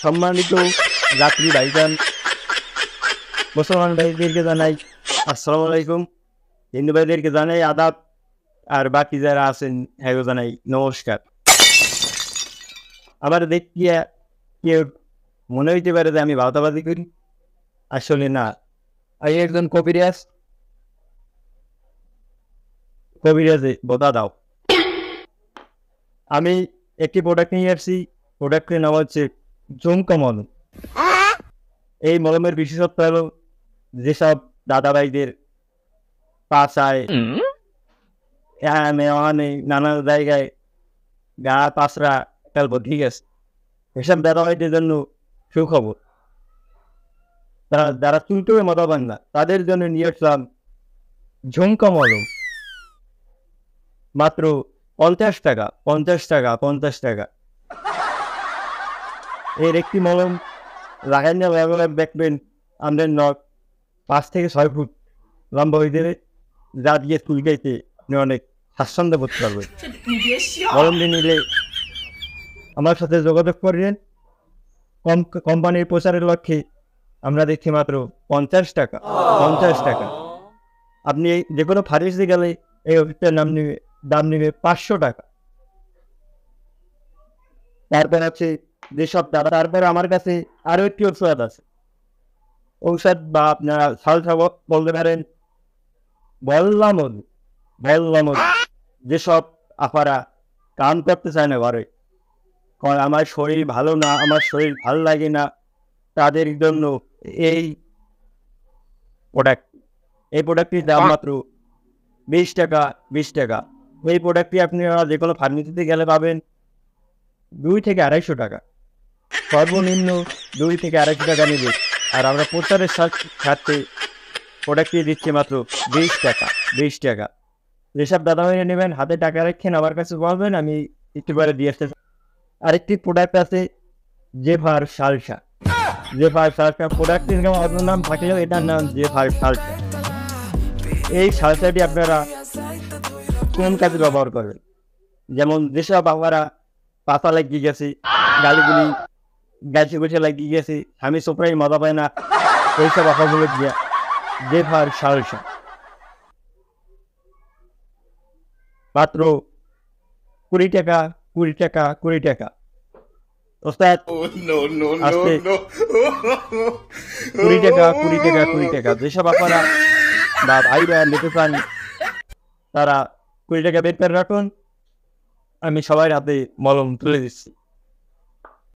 সম্মানিত যাত্রী ভাইজান, মুসলমান ভাইদেরকে জানাই আসসালামু আলাইকুম, হিন্দু ভাইদেরকে জানাই আদাব, আর বাকি যারা আছেন হ্যাঁ জানাই নমস্কার। আমার দেখিয়া কেউ মনে হইতে পারে যে আমি ভাওতাবাজি করি, আসলে না, আমি একজন কবিরাজে বোঝা দাও। আমি একটি প্রোডাক্ট নিয়ে আসছি, প্রোডাক্টের নাম হচ্ছে ঝুমকা মলম। এই মলমের বিশেষত্ব হলো যেসব দাদাভাইদের পাশায় নানা জায়গায় গা পাশরা ফেলবো, ঠিক আছে, এসব দাদাভাইদের জন্য সুখবর। যারা চুলটুয়ে মতো পান না তাদের জন্য নিয়ে আসলাম ঝুমকা মলম, মাত্র 50 টাকা। 50 টাকা এর একটি মলম লাগাই না দেখবেন আমাদের নখ 5 থেকে 6 ফুট লম্বা হয়ে যাবে, যা দিয়ে চুল গাইতে আপনি অনেক স্বাচ্ছন্দ্য বোধ করবেন। মলমটি নিলে আমার সাথে যোগাযোগ করবেন। কোম্পানির প্রচারের লক্ষ্যে আমরা দেখছি মাত্র 50 টাকা। 50 টাকা। আপনি যে কোনো ফার্মেসি গেলে এই ওষুধটার দাম নেবে 500 টাকা। তারপর আছে যেসব দাদা, তারপরে আমার কাছে আরো একটি ঔষধ আছে, ঔষধ বা আপনারা সালসা বলতে পারেন, বললামদ। যেসব আপারা কাম করতে চায় না ঘরে, কারণ আমার শরীর ভালো না, আমার শরীর ভালো লাগে না, তাদের জন্য এই প্রোডাক্টটির দাম মাত্র 20 টাকা। এই প্রোডাক্টটি আপনারা যে কোনো ফার্মেসিতে গেলে পাবেন 2 থেকে 250 টাকা, সর্বনিম্ন 2 থেকে 250 টাকা নেবে। আর আমরা প্রচারের স্বার্থে প্রোডাক্টটি দিচ্ছি মাত্র 20 টাকা। যেসব দাদা ভাইরা নেবেন হাতে টাকা রাখেন, আমার কাছে বলবেন, আমি একটু পরে দিয়ে আসতে। আরেকটি প্রোডাক্ট আছে জেফার সালসা। প্রোডাক্টের নাম থাকলেও এটার নাম জেফার সালসা। এই সালসাটি আপনারা কোন কাজে ব্যবহার করবেন? যেমন যেসব বাবারা পাতা লাগিয়ে গেছে, গালিগুলি গাছে বসে লাগিয়ে গেছে, স্বামী সোপড়াই মজা পায় না, এইসব আপাগুলো দিয়া জেফার সালসা মাত্র 20 টাকা। ওস্তাদ আস্তে 20 টাকা। যেসব আপনারা বা ভাই ভাই নিতে চান তারা 20 টাকা বের করে রাখুন, আমি সবাই হাতে মলম তুলে দিচ্ছি।